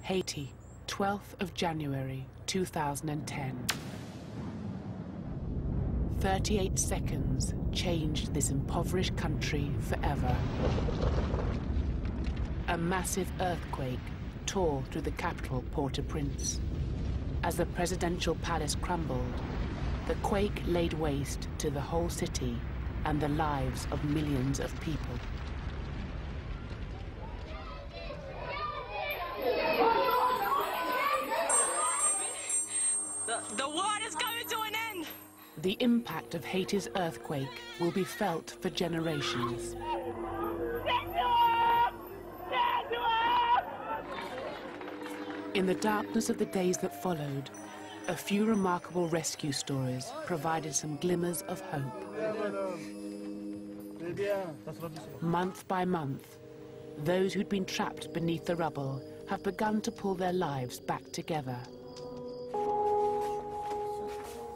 Haiti, 12th of January, 2010. 38 seconds changed this impoverished country forever. A massive earthquake tore through the capital, Port-au-Prince. As the presidential palace crumbled, the quake laid waste to the whole city and the lives of millions of people. The war is coming to an end! The impact of Haiti's earthquake will be felt for generations. In the darkness of the days that followed, a few remarkable rescue stories provided some glimmers of hope. Month by month, those who'd been trapped beneath the rubble have begun to pull their lives back together.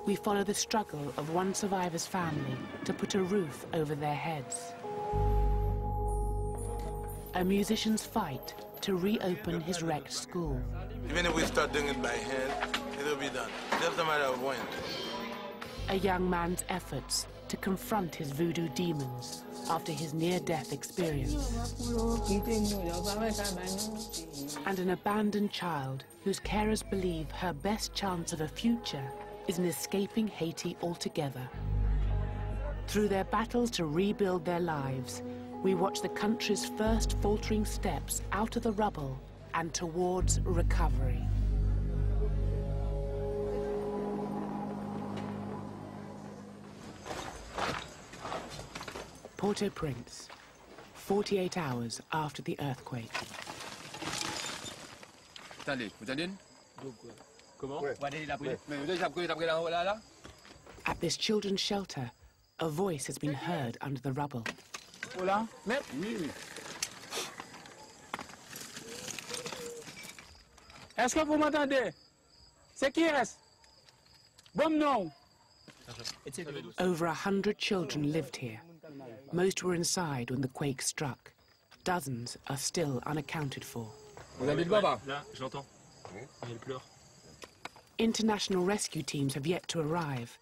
We follow the struggle of one survivor's family to put a roof over their heads. A musician's fight to reopen his wrecked school. Even if we start doing it by hand, it'll be done. Just a matter of when. A young man's efforts to confront his voodoo demons after his near-death experience. And an abandoned child whose carers believe her best chance of a future is in escaping Haiti altogether. Through their battles to rebuild their lives, we watch the country's first faltering steps out of the rubble and towards recovery. Port-au-Prince, 48 hours after the earthquake. Attendez, vous entendez? Comment? At this children's shelter, a voice has been heard under the rubble. Hola, maître? Oui. Est-ce que vous m'entendez? C'est qui est-ce? Bon nom. Over 100 children lived here. Most were inside when the quake struck. Dozens are still unaccounted for. Vous avez le baba? Là, j'entends. Il pleure. International rescue teams have yet to arrive.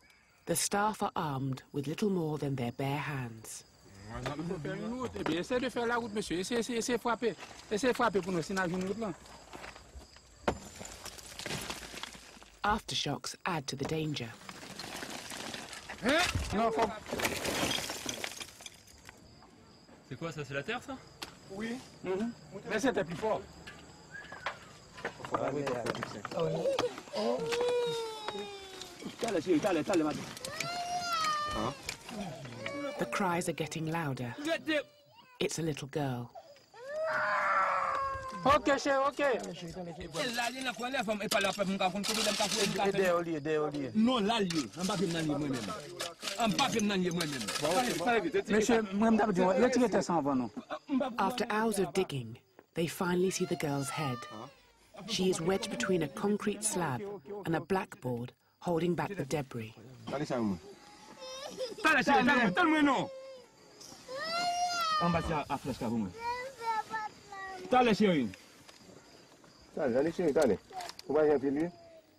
The staff are armed with little more than their bare hands. Essayez de faire la route, monsieur. Essayez de frapper. Essayez de frapper pour nous, sinon une route là. Aftershocks add to the danger. Non, faut... C'est quoi ça? C'est la terre ça? Oui. Mais c'était plus fort. The cries are getting louder. It's a little girl. Ok, chef, ok. Non, là, lieu. On va venir moi-même. On va venir moi-même. Monsieur, moi, retirez ça avant nous. After hours of digging, they finally see the girl's head. She is wedged between a concrete slab and a blackboard holding back the debris.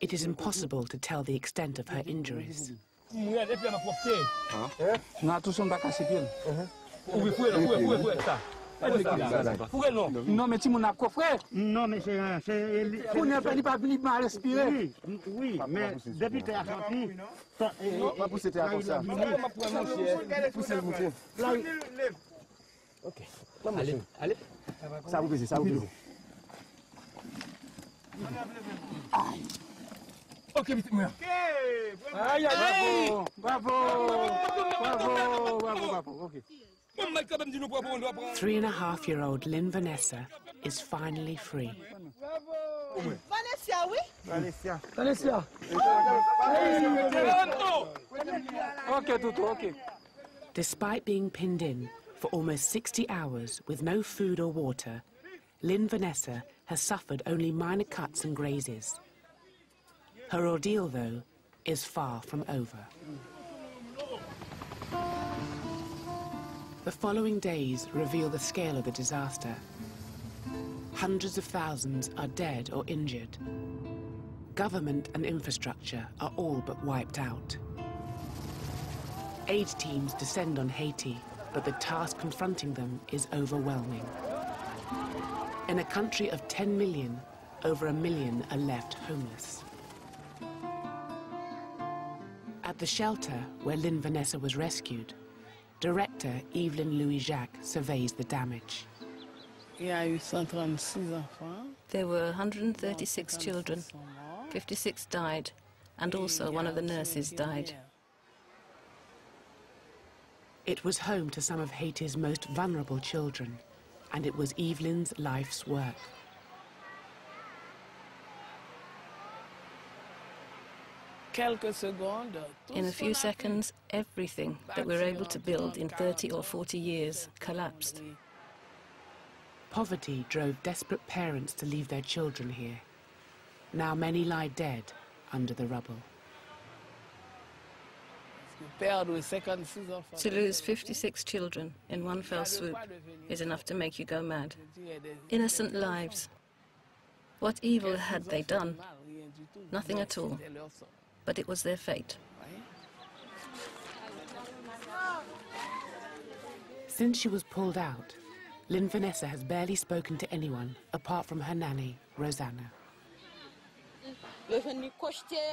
It is impossible to tell the extent of her injuries. Non, mais tu m'en as coffré. Non, mais c'est... Vous n'avez pas mal respirer. Oui, mais depuis que tu as sorti... On va pousser comme ça. Poussez le bouton. Ok. Allez, allez. Ça vous plaisir, ça vous plaisir. Ok, vite, moi. Aïe, bravo, bravo, bravo, bravo, bravo, ok. 3.5-year-old Lynn Vanessa is finally free. Vanessa, oui? Vanessa. Vanessa. Ok, Tutu, ok. Despite being pinned in for almost 60 hours with no food or water, Lynn Vanessa has suffered only minor cuts and grazes. Her ordeal, though, is far from over. The following days reveal the scale of the disaster. hundreds of thousands are dead or injured. Government and infrastructure are all but wiped out. Aid teams descend on Haiti, but the task confronting them is overwhelming. In a country of 10 million, over 1 million are left homeless. At the shelter where Lynn Vanessa was rescued, director Evelyn Louis-Jacques surveys the damage. There were 136 children. 56 died, and also one of the nurses died. It was home to some of Haiti's most vulnerable children, and it was Evelyn's life's work. In a few seconds, everything that we were able to build in 30 or 40 years collapsed. Poverty drove desperate parents to leave their children here. Now many lie dead under the rubble. To lose 56 children in one fell swoop is enough to make you go mad. Innocent lives. What evil had they done? Nothing at all. But it was their fate. Since she was pulled out, Lynn Vanessa has barely spoken to anyone apart from her nanny, Rosanna.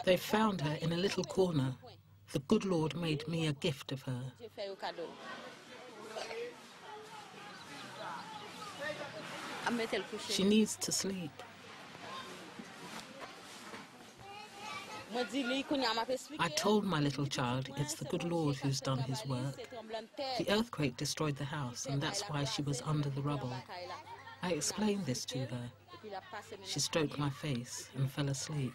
They found her in a little corner. The good Lord made me a gift of her. She needs to sleep. I told my little child it's the good Lord who's done his work. The earthquake destroyed the house, and that's why she was under the rubble. I explained this to her. She stroked my face and fell asleep.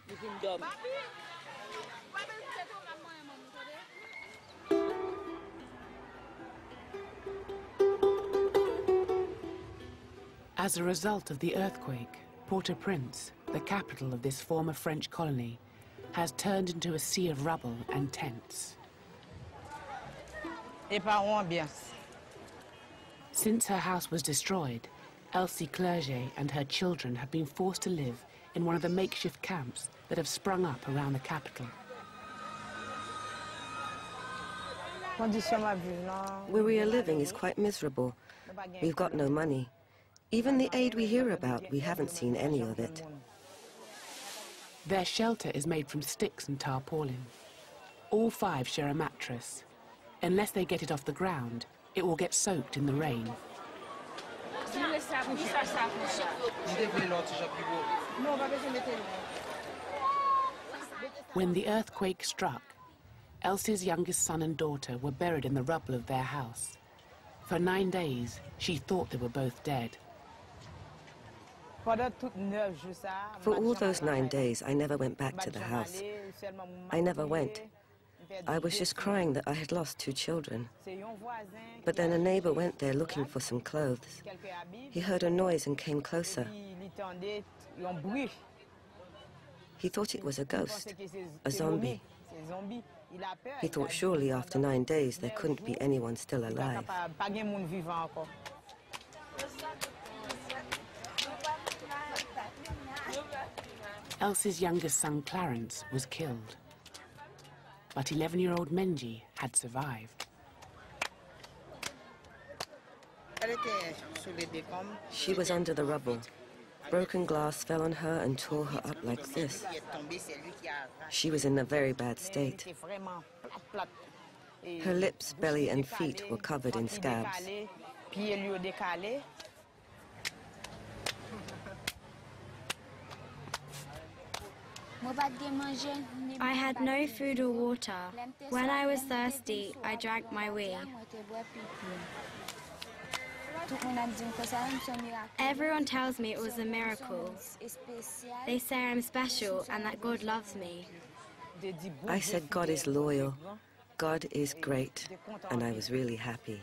As a result of the earthquake, Port-au-Prince, the capital of this former French colony, has turned into a sea of rubble and tents. Since her house was destroyed, Elsie Clerget and her children have been forced to live in one of the makeshift camps that have sprung up around the capital. Where we are living is quite miserable. We've got no money. Even the aid we hear about, we haven't seen any of it. Their shelter is made from sticks and tarpaulin. All 5 share a mattress. Unless they get it off the ground, it will get soaked in the rain. When the earthquake struck, Elsie's youngest son and daughter were buried in the rubble of their house. For 9 days, she thought they were both dead. For all those 9 days, I never went back to the house. I never went. I was just crying that I had lost 2 children. But then a neighbor went there looking for some clothes. He heard a noise and came closer. He thought it was a ghost, a zombie. He thought surely after 9 days there couldn't be anyone still alive. Elsie's youngest son, Clarence, was killed. But 11-year-old Menji had survived. She was under the rubble. Broken glass fell on her and tore her up like this. She was in a very bad state. Her lips, belly and feet were covered in scabs. I had no food or water. When I was thirsty, I drank my wee. Everyone tells me it was a miracle. They say I'm special and that God loves me. I said God is loyal, God is great, and I was really happy.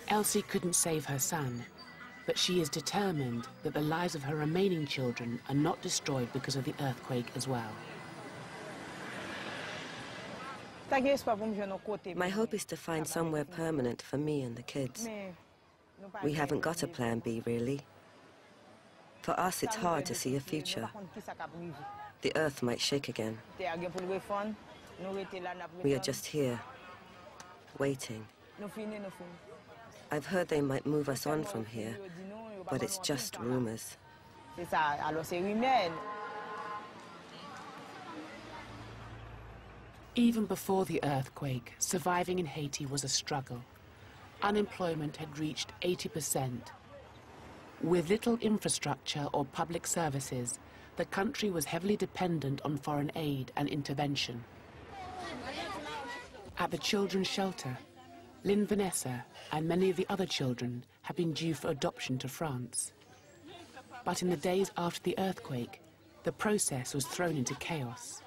Elsie couldn't save her son, but she is determined that the lives of her remaining children are not destroyed because of the earthquake as well. My hope is to find somewhere permanent for me and the kids. We haven't got a plan B, really. For us, it's hard to see a future. The earth might shake again. We are just here, waiting. I've heard they might move us on from here, but it's just rumors. Even before the earthquake, surviving in Haiti was a struggle. Unemployment had reached 80%. With little infrastructure or public services, the country was heavily dependent on foreign aid and intervention. At the children's shelter, Lynn Vanessa and many of the other children had been due for adoption to France. But in the days after the earthquake, the process was thrown into chaos.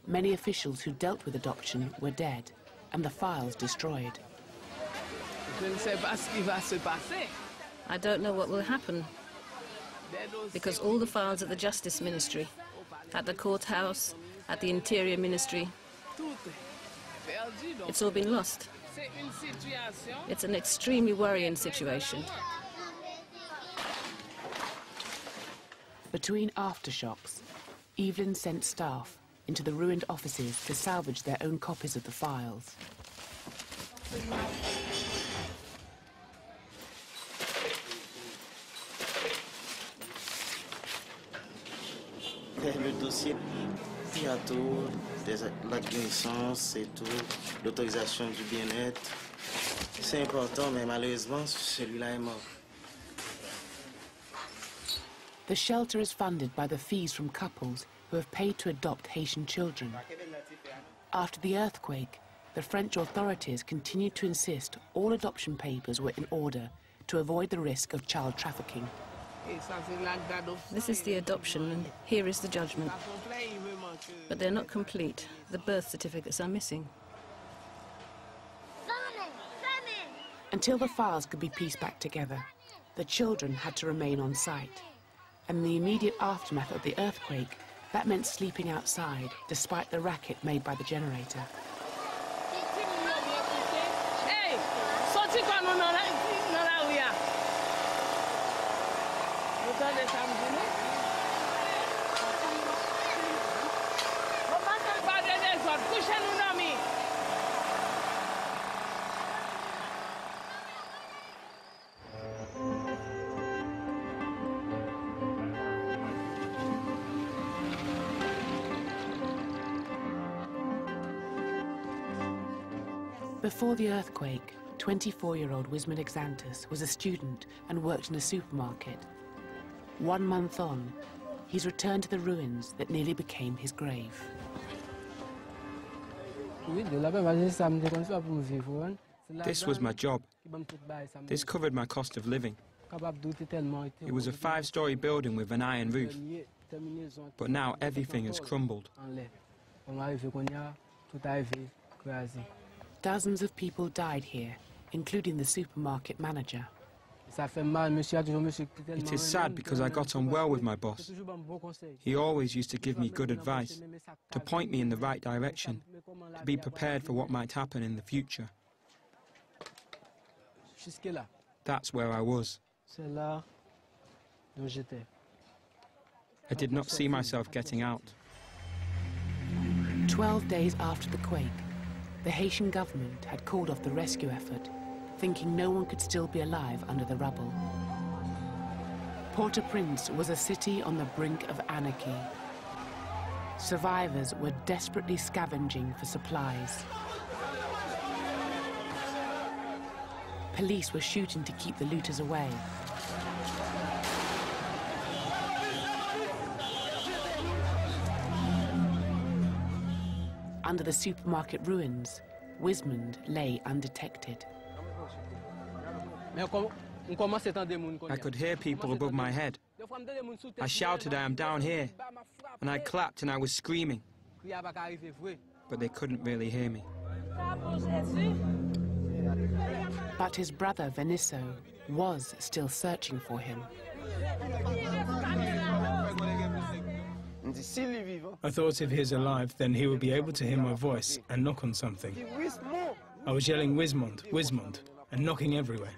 Many officials who dealt with adoption were dead, and the files destroyed. I don't know what will happen, because all the files at the Justice Ministry, at the courthouse, at the Interior Ministry, it's all been lost. It's an extremely worrying situation. Between aftershocks, Evelyn sent staff into the ruined offices to salvage their own copies of the files. Le dossier, il y a tout, la naissance et tout, l'autorisation du bien-être. C'est important, mais malheureusement, celui-là est mort. The shelter is funded by the fees from couples who have paid to adopt Haitian children. After the earthquake, the French authorities continued to insist all adoption papers were in order to avoid the risk of child trafficking. This is the adoption, and here is the judgment. But they're not complete. The birth certificates are missing. Until the files could be pieced back together, the children had to remain on site. And in the immediate aftermath of the earthquake, that meant sleeping outside, despite the racket made by the generator. Before the earthquake, 24-year-old Wisman Exantus was a student and worked in a supermarket. 1 month on, he's returned to the ruins that nearly became his grave. This was my job. This covered my cost of living. It was a 5-story building with an iron roof. But now everything has crumbled. Dozens of people died here, including the supermarket manager. It is sad because I got on well with my boss. He always used to give me good advice, to point me in the right direction, to be prepared for what might happen in the future. That's where I was. I did not see myself getting out. 12 days after the quake, the Haitian government had called off the rescue effort, thinking no one could still be alive under the rubble. Port-au-Prince was a city on the brink of anarchy. Survivors were desperately scavenging for supplies. Police were shooting to keep the looters away. Under the supermarket ruins, Wismond lay undetected. I could hear people above my head. I shouted, "I am down here," and I clapped and I was screaming. But they couldn't really hear me. But his brother, Venisso, was still searching for him. I thought if he's alive, then he would be able to hear my voice and knock on something. I was yelling, "Wismond, Wismond," and knocking everywhere.